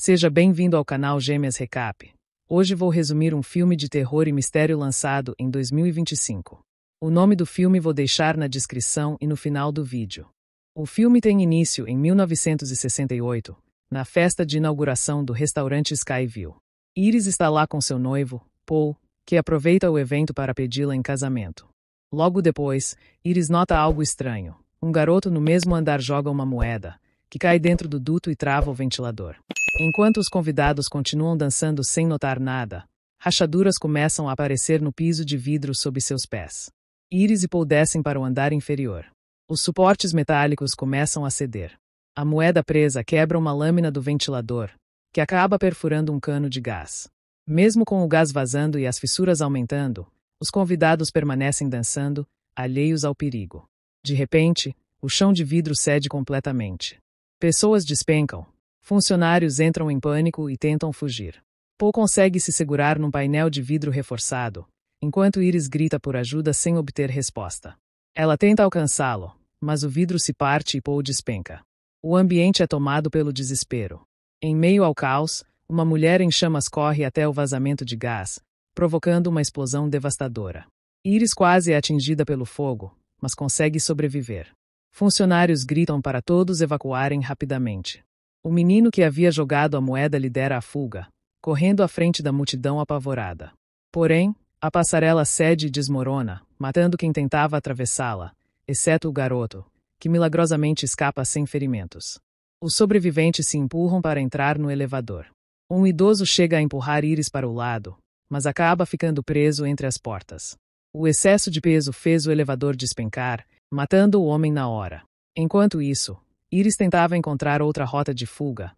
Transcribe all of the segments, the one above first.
Seja bem-vindo ao canal Gêmeas Recap. Hoje vou resumir um filme de terror e mistério lançado em 2025. O nome do filme vou deixar na descrição e no final do vídeo. O filme tem início em 1968, na festa de inauguração do restaurante Skyview. Iris está lá com seu noivo, Paul, que aproveita o evento para pedi-la em casamento. Logo depois, Iris nota algo estranho. Um garoto no mesmo andar joga uma moeda, que cai dentro do duto e trava o ventilador. Enquanto os convidados continuam dançando sem notar nada, rachaduras começam a aparecer no piso de vidro sob seus pés. Iris e Paul descem para o andar inferior. Os suportes metálicos começam a ceder. A moeda presa quebra uma lâmina do ventilador, que acaba perfurando um cano de gás. Mesmo com o gás vazando e as fissuras aumentando, os convidados permanecem dançando, alheios ao perigo. De repente, o chão de vidro cede completamente. Pessoas despencam. Funcionários entram em pânico e tentam fugir. Paul consegue se segurar num painel de vidro reforçado, enquanto Iris grita por ajuda sem obter resposta. Ela tenta alcançá-lo, mas o vidro se parte e Paul despenca. O ambiente é tomado pelo desespero. Em meio ao caos, uma mulher em chamas corre até o vazamento de gás, provocando uma explosão devastadora. Iris quase é atingida pelo fogo, mas consegue sobreviver. Funcionários gritam para todos evacuarem rapidamente. O menino que havia jogado a moeda lidera a fuga, correndo à frente da multidão apavorada. Porém, a passarela cede e desmorona, matando quem tentava atravessá-la, exceto o garoto, que milagrosamente escapa sem ferimentos. Os sobreviventes se empurram para entrar no elevador. Um idoso chega a empurrar Iris para o lado, mas acaba ficando preso entre as portas. O excesso de peso fez o elevador despencar, matando o homem na hora. Enquanto isso, Iris tentava encontrar outra rota de fuga.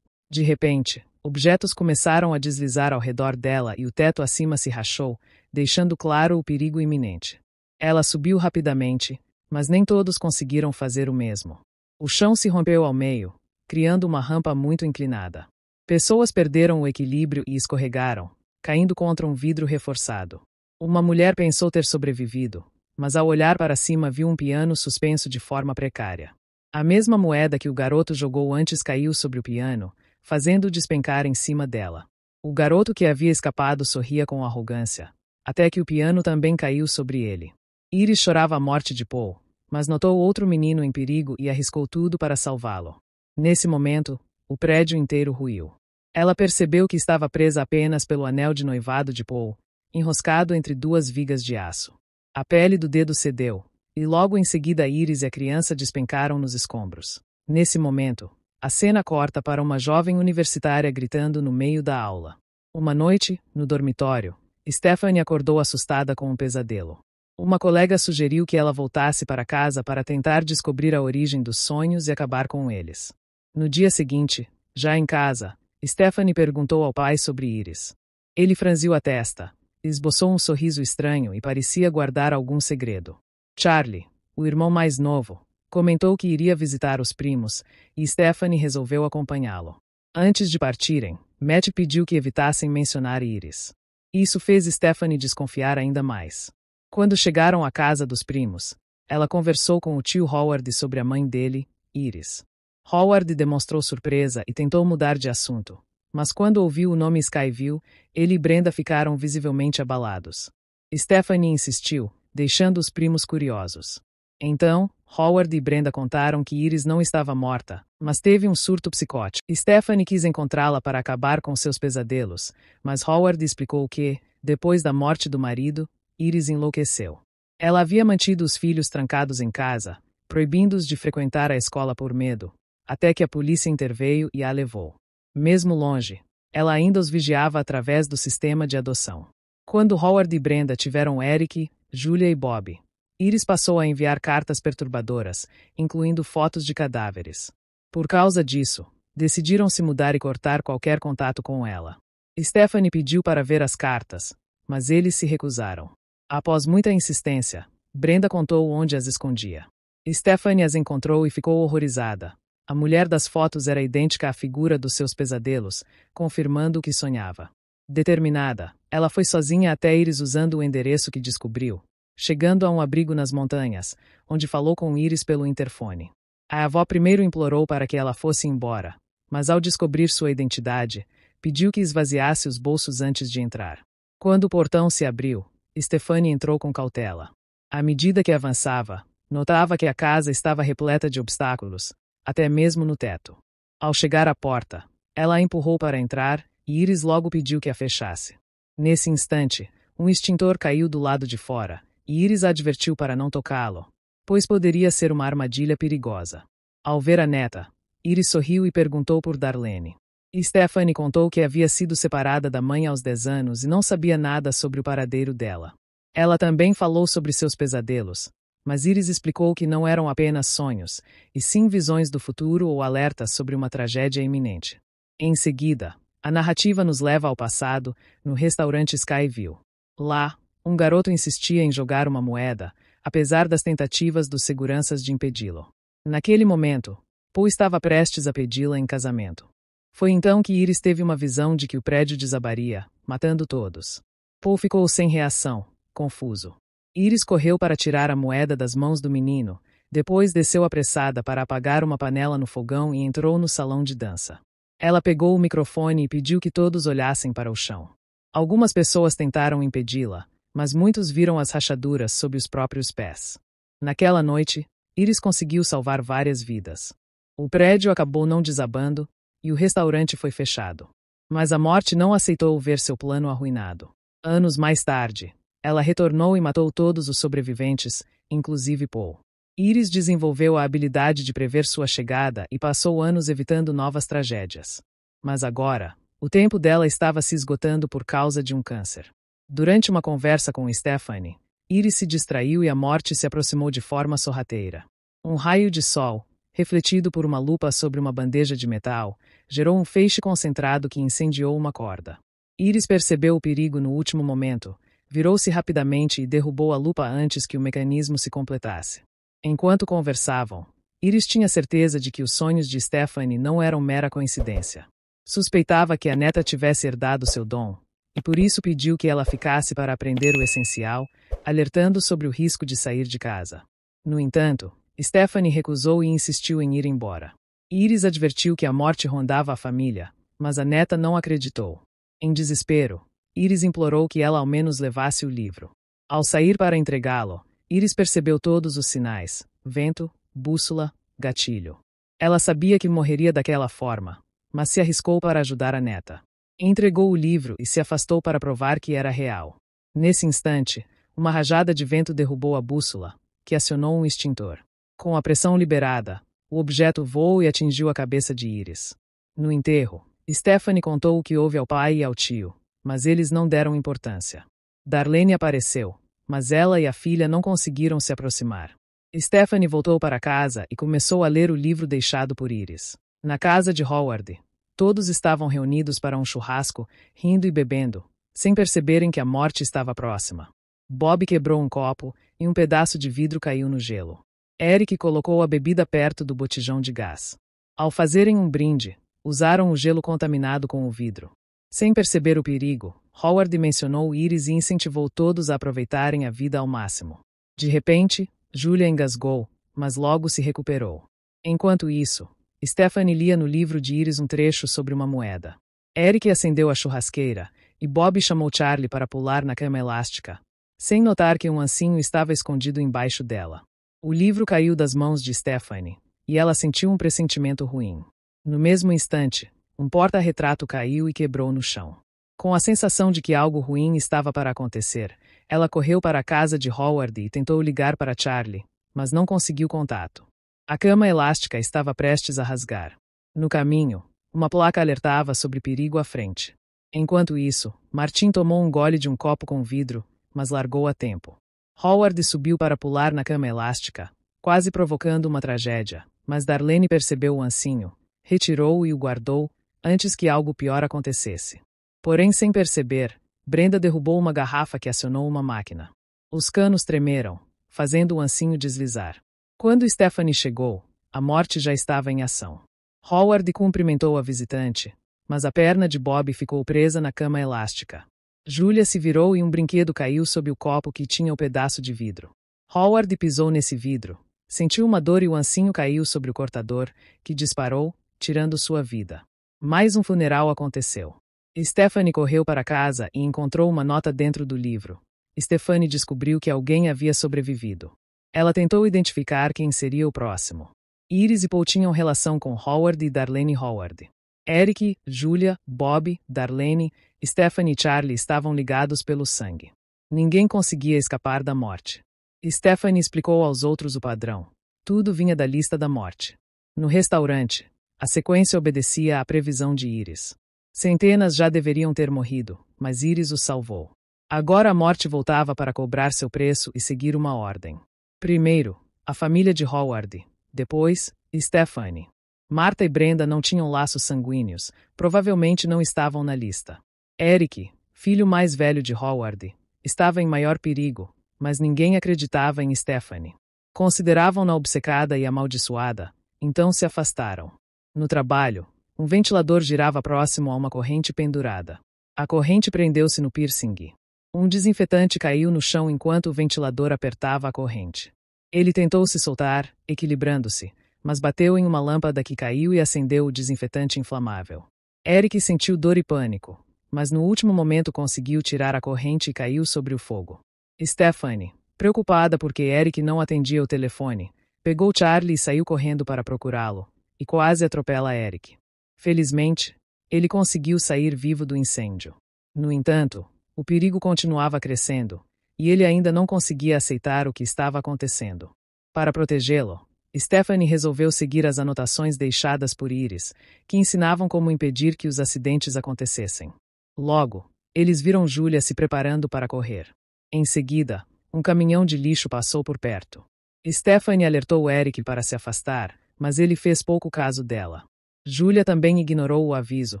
De repente, objetos começaram a deslizar ao redor dela e o teto acima se rachou, deixando claro o perigo iminente. Ela subiu rapidamente, mas nem todos conseguiram fazer o mesmo. O chão se rompeu ao meio, criando uma rampa muito inclinada. Pessoas perderam o equilíbrio e escorregaram, caindo contra um vidro reforçado. Uma mulher pensou ter sobrevivido, mas ao olhar para cima viu um piano suspenso de forma precária. A mesma moeda que o garoto jogou antes caiu sobre o piano, fazendo-o despencar em cima dela. O garoto que havia escapado sorria com arrogância, até que o piano também caiu sobre ele. Iris chorava a morte de Paul, mas notou outro menino em perigo e arriscou tudo para salvá-lo. Nesse momento, o prédio inteiro ruiu. Ela percebeu que estava presa apenas pelo anel de noivado de Paul, enroscado entre duas vigas de aço. A pele do dedo cedeu, e logo em seguida Iris e a criança despencaram nos escombros. Nesse momento, a cena corta para uma jovem universitária gritando no meio da aula. Uma noite, no dormitório, Stephanie acordou assustada com um pesadelo. Uma colega sugeriu que ela voltasse para casa para tentar descobrir a origem dos sonhos e acabar com eles. No dia seguinte, já em casa, Stephanie perguntou ao pai sobre Iris. Ele franziu a testa, esboçou um sorriso estranho e parecia guardar algum segredo. Charlie, o irmão mais novo, comentou que iria visitar os primos, e Stephanie resolveu acompanhá-lo. Antes de partirem, Matt pediu que evitassem mencionar Iris. Isso fez Stephanie desconfiar ainda mais. Quando chegaram à casa dos primos, ela conversou com o tio Howard sobre a mãe dele, Iris. Howard demonstrou surpresa e tentou mudar de assunto, mas quando ouviu o nome Skyview, ele e Brenda ficaram visivelmente abalados. Stephanie insistiu, deixando os primos curiosos. Então, Howard e Brenda contaram que Iris não estava morta, mas teve um surto psicótico. Stephanie quis encontrá-la para acabar com seus pesadelos, mas Howard explicou que, depois da morte do marido, Iris enlouqueceu. Ela havia mantido os filhos trancados em casa, proibindo-os de frequentar a escola por medo, até que a polícia interveio e a levou. Mesmo longe, ela ainda os vigiava através do sistema de adoção. Quando Howard e Brenda tiveram Eric, Julia e Bob, Iris passou a enviar cartas perturbadoras, incluindo fotos de cadáveres. Por causa disso, decidiram se mudar e cortar qualquer contato com ela. Stephanie pediu para ver as cartas, mas eles se recusaram. Após muita insistência, Brenda contou onde as escondia. Stephanie as encontrou e ficou horrorizada. A mulher das fotos era idêntica à figura dos seus pesadelos, confirmando o que sonhava. Determinada, ela foi sozinha até Iris usando o endereço que descobriu, chegando a um abrigo nas montanhas, onde falou com Iris pelo interfone. A avó primeiro implorou para que ela fosse embora, mas ao descobrir sua identidade, pediu que esvaziasse os bolsos antes de entrar. Quando o portão se abriu, Stephanie entrou com cautela. À medida que avançava, notava que a casa estava repleta de obstáculos, até mesmo no teto. Ao chegar à porta, ela a empurrou para entrar e Iris logo pediu que a fechasse. Nesse instante, um extintor caiu do lado de fora, e Iris a advertiu para não tocá-lo, pois poderia ser uma armadilha perigosa. Ao ver a neta, Iris sorriu e perguntou por Darlene. Stephanie contou que havia sido separada da mãe aos 10 anos e não sabia nada sobre o paradeiro dela. Ela também falou sobre seus pesadelos, mas Iris explicou que não eram apenas sonhos, e sim visões do futuro ou alertas sobre uma tragédia iminente. Em seguida, a narrativa nos leva ao passado, no restaurante Skyview. Lá, um garoto insistia em jogar uma moeda, apesar das tentativas dos seguranças de impedi-lo. Naquele momento, Paul estava prestes a pedi-la em casamento. Foi então que Iris teve uma visão de que o prédio desabaria, matando todos. Paul ficou sem reação, confuso. Iris correu para tirar a moeda das mãos do menino, depois desceu apressada para apagar uma panela no fogão e entrou no salão de dança. Ela pegou o microfone e pediu que todos olhassem para o chão. Algumas pessoas tentaram impedi-la, mas muitos viram as rachaduras sob os próprios pés. Naquela noite, Iris conseguiu salvar várias vidas. O prédio acabou não desabando, e o restaurante foi fechado. Mas a morte não aceitou ver seu plano arruinado. Anos mais tarde, ela retornou e matou todos os sobreviventes, inclusive Paul. Iris desenvolveu a habilidade de prever sua chegada e passou anos evitando novas tragédias. Mas agora, o tempo dela estava se esgotando por causa de um câncer. Durante uma conversa com Stephanie, Iris se distraiu e a morte se aproximou de forma sorrateira. Um raio de sol, refletido por uma lupa sobre uma bandeja de metal, gerou um feixe concentrado que incendiou uma corda. Iris percebeu o perigo no último momento, virou-se rapidamente e derrubou a lupa antes que o mecanismo se completasse. Enquanto conversavam, Iris tinha certeza de que os sonhos de Stephanie não eram mera coincidência. Suspeitava que a neta tivesse herdado seu dom, e por isso pediu que ela ficasse para aprender o essencial, alertando sobre o risco de sair de casa. No entanto, Stephanie recusou e insistiu em ir embora. Iris advertiu que a morte rondava a família, mas a neta não acreditou. Em desespero, Iris implorou que ela ao menos levasse o livro. Ao sair para entregá-lo, Iris percebeu todos os sinais: vento, bússola, gatilho. Ela sabia que morreria daquela forma, mas se arriscou para ajudar a neta. Entregou o livro e se afastou para provar que era real. Nesse instante, uma rajada de vento derrubou a bússola, que acionou um extintor. Com a pressão liberada, o objeto voou e atingiu a cabeça de Iris. No enterro, Stephanie contou o que houve ao pai e ao tio, mas eles não deram importância. Darlene apareceu, mas ela e a filha não conseguiram se aproximar. Stephanie voltou para casa e começou a ler o livro deixado por Iris. Na casa de Howard, todos estavam reunidos para um churrasco, rindo e bebendo, sem perceberem que a morte estava próxima. Bob quebrou um copo e um pedaço de vidro caiu no gelo. Eric colocou a bebida perto do botijão de gás. Ao fazerem um brinde, usaram o gelo contaminado com o vidro. Sem perceber o perigo, Howard mencionou Iris e incentivou todos a aproveitarem a vida ao máximo. De repente, Julia engasgou, mas logo se recuperou. Enquanto isso, Stephanie lia no livro de Iris um trecho sobre uma moeda. Eric acendeu a churrasqueira, e Bob chamou Charlie para pular na cama elástica, sem notar que um ancinho estava escondido embaixo dela. O livro caiu das mãos de Stephanie, e ela sentiu um pressentimento ruim. No mesmo instante, um porta-retrato caiu e quebrou no chão. Com a sensação de que algo ruim estava para acontecer, ela correu para a casa de Howard e tentou ligar para Charlie, mas não conseguiu contato. A cama elástica estava prestes a rasgar. No caminho, uma placa alertava sobre perigo à frente. Enquanto isso, Martin tomou um gole de um copo com vidro, mas largou a tempo. Howard subiu para pular na cama elástica, quase provocando uma tragédia, mas Darlene percebeu o ancinho, retirou-o e o guardou, antes que algo pior acontecesse. Porém, sem perceber, Brenda derrubou uma garrafa que acionou uma máquina. Os canos tremeram, fazendo o ancinho deslizar. Quando Stephanie chegou, a morte já estava em ação. Howard cumprimentou a visitante, mas a perna de Bob ficou presa na cama elástica. Julia se virou e um brinquedo caiu sob o copo que tinha o pedaço de vidro. Howard pisou nesse vidro, sentiu uma dor e o ancinho caiu sobre o cortador, que disparou, tirando sua vida. Mais um funeral aconteceu. Stephanie correu para casa e encontrou uma nota dentro do livro. Stephanie descobriu que alguém havia sobrevivido. Ela tentou identificar quem seria o próximo. Iris e Paul tinham relação com Howard e Darlene Howard. Eric, Julia, Bob, Darlene, Stephanie e Charlie estavam ligados pelo sangue. Ninguém conseguia escapar da morte. Stephanie explicou aos outros o padrão. Tudo vinha da lista da morte. No restaurante, a sequência obedecia à previsão de Iris. Centenas já deveriam ter morrido, mas Iris os salvou. Agora a morte voltava para cobrar seu preço e seguir uma ordem. Primeiro, a família de Howard. Depois, Stephanie. Marta e Brenda não tinham laços sanguíneos, provavelmente não estavam na lista. Eric, filho mais velho de Howard, estava em maior perigo, mas ninguém acreditava em Stephanie. Consideravam-na obcecada e amaldiçoada, então se afastaram. No trabalho, um ventilador girava próximo a uma corrente pendurada. A corrente prendeu-se no piercing. Um desinfetante caiu no chão enquanto o ventilador apertava a corrente. Ele tentou se soltar, equilibrando-se, mas bateu em uma lâmpada que caiu e acendeu o desinfetante inflamável. Eric sentiu dor e pânico, mas no último momento conseguiu tirar a corrente e caiu sobre o fogo. Stephanie, preocupada porque Eric não atendia o telefone, pegou Charlie e saiu correndo para procurá-lo, e quase atropela Eric. Felizmente, ele conseguiu sair vivo do incêndio. No entanto, o perigo continuava crescendo, e ele ainda não conseguia aceitar o que estava acontecendo. Para protegê-lo, Stephanie resolveu seguir as anotações deixadas por Iris, que ensinavam como impedir que os acidentes acontecessem. Logo, eles viram Julia se preparando para correr. Em seguida, um caminhão de lixo passou por perto. Stephanie alertou Eric para se afastar, mas ele fez pouco caso dela. Julia também ignorou o aviso,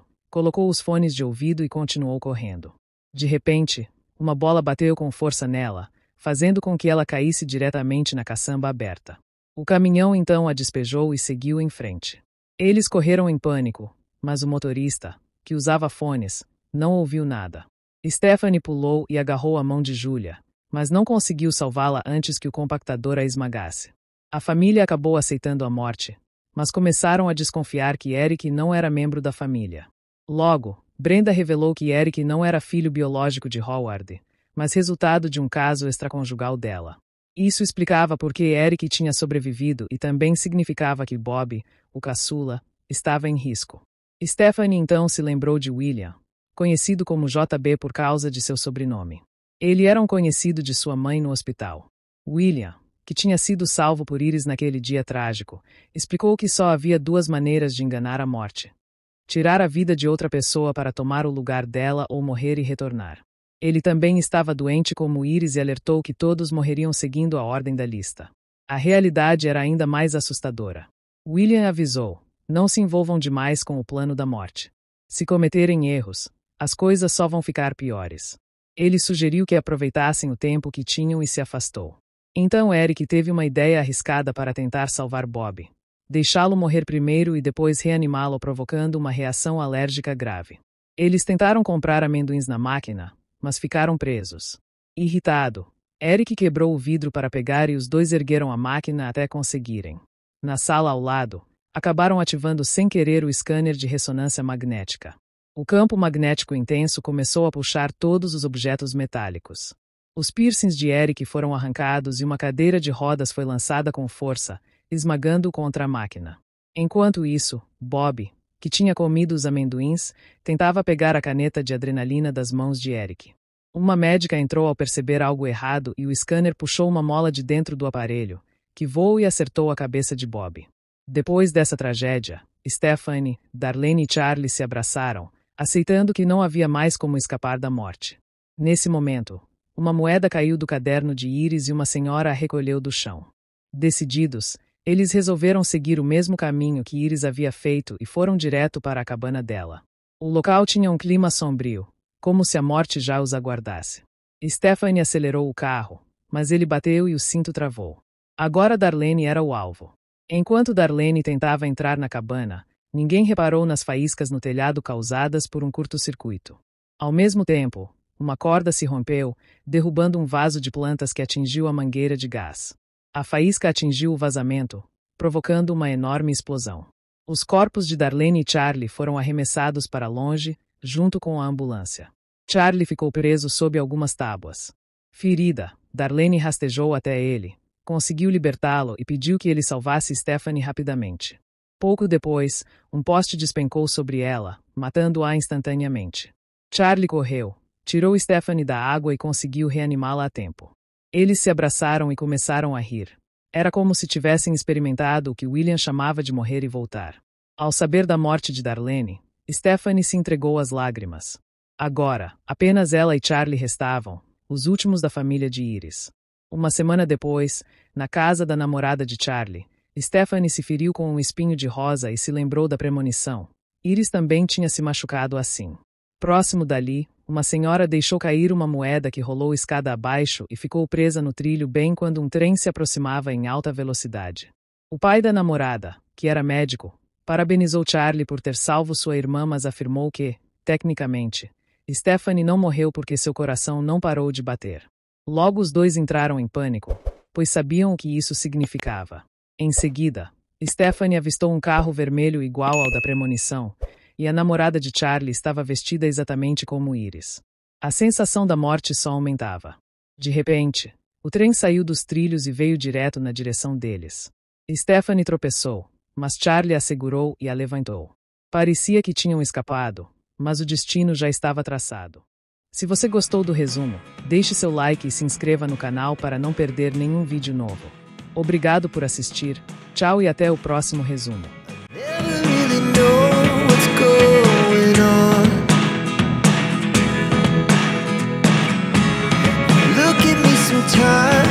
colocou os fones de ouvido e continuou correndo. De repente, uma bola bateu com força nela, fazendo com que ela caísse diretamente na caçamba aberta. O caminhão então a despejou e seguiu em frente. Eles correram em pânico, mas o motorista, que usava fones, não ouviu nada. Stephanie pulou e agarrou a mão de Julia, mas não conseguiu salvá-la antes que o compactador a esmagasse. A família acabou aceitando a morte, mas começaram a desconfiar que Eric não era membro da família. Logo, Brenda revelou que Eric não era filho biológico de Howard, mas resultado de um caso extraconjugal dela. Isso explicava por que Eric tinha sobrevivido e também significava que Bob, o caçula, estava em risco. Stephanie então se lembrou de William, conhecido como JB por causa de seu sobrenome. Ele era um conhecido de sua mãe no hospital. William, que tinha sido salvo por Iris naquele dia trágico, explicou que só havia duas maneiras de enganar a morte: tirar a vida de outra pessoa para tomar o lugar dela ou morrer e retornar. Ele também estava doente como Iris e alertou que todos morreriam seguindo a ordem da lista. A realidade era ainda mais assustadora. William avisou: não se envolvam demais com o plano da morte. Se cometerem erros, as coisas só vão ficar piores. Ele sugeriu que aproveitassem o tempo que tinham e se afastou. Então Eric teve uma ideia arriscada para tentar salvar Bob: deixá-lo morrer primeiro e depois reanimá-lo, provocando uma reação alérgica grave. Eles tentaram comprar amendoins na máquina, mas ficaram presos. Irritado, Eric quebrou o vidro para pegar e os dois ergueram a máquina até conseguirem. Na sala ao lado, acabaram ativando sem querer o scanner de ressonância magnética. O campo magnético intenso começou a puxar todos os objetos metálicos. Os piercings de Eric foram arrancados e uma cadeira de rodas foi lançada com força, esmagando-o contra a máquina. Enquanto isso, Bob, que tinha comido os amendoins, tentava pegar a caneta de adrenalina das mãos de Eric. Uma médica entrou ao perceber algo errado e o scanner puxou uma mola de dentro do aparelho, que voou e acertou a cabeça de Bob. Depois dessa tragédia, Stephanie, Darlene e Charlie se abraçaram, aceitando que não havia mais como escapar da morte. Nesse momento, uma moeda caiu do caderno de Iris e uma senhora a recolheu do chão. Decididos, eles resolveram seguir o mesmo caminho que Iris havia feito e foram direto para a cabana dela. O local tinha um clima sombrio, como se a morte já os aguardasse. Stephanie acelerou o carro, mas ele bateu e o cinto travou. Agora Darlene era o alvo. Enquanto Darlene tentava entrar na cabana, ninguém reparou nas faíscas no telhado causadas por um curto-circuito. Ao mesmo tempo, uma corda se rompeu, derrubando um vaso de plantas que atingiu a mangueira de gás. A faísca atingiu o vazamento, provocando uma enorme explosão. Os corpos de Darlene e Charlie foram arremessados para longe, junto com a ambulância. Charlie ficou preso sob algumas tábuas. Ferida, Darlene rastejou até ele, conseguiu libertá-lo e pediu que ele salvasse Stephanie rapidamente. Pouco depois, um poste despencou sobre ela, matando-a instantaneamente. Charlie correu, tirou Stephanie da água e conseguiu reanimá-la a tempo. Eles se abraçaram e começaram a rir. Era como se tivessem experimentado o que William chamava de morrer e voltar. Ao saber da morte de Darlene, Stephanie se entregou às lágrimas. Agora, apenas ela e Charlie restavam, os últimos da família de Iris. Uma semana depois, na casa da namorada de Charlie, Stephanie se feriu com um espinho de rosa e se lembrou da premonição. Iris também tinha se machucado assim. Próximo dali, uma senhora deixou cair uma moeda que rolou escada abaixo e ficou presa no trilho bem quando um trem se aproximava em alta velocidade. O pai da namorada, que era médico, parabenizou Charlie por ter salvo sua irmã, mas afirmou que, tecnicamente, Stephanie não morreu porque seu coração não parou de bater. Logo os dois entraram em pânico, pois sabiam o que isso significava. Em seguida, Stephanie avistou um carro vermelho igual ao da premonição, e a namorada de Charlie estava vestida exatamente como Iris. A sensação da morte só aumentava. De repente, o trem saiu dos trilhos e veio direto na direção deles. Stephanie tropeçou, mas Charlie a segurou e a levantou. Parecia que tinham escapado, mas o destino já estava traçado. Se você gostou do resumo, deixe seu like e se inscreva no canal para não perder nenhum vídeo novo. Obrigado por assistir, tchau e até o próximo resumo. Look at me sometimes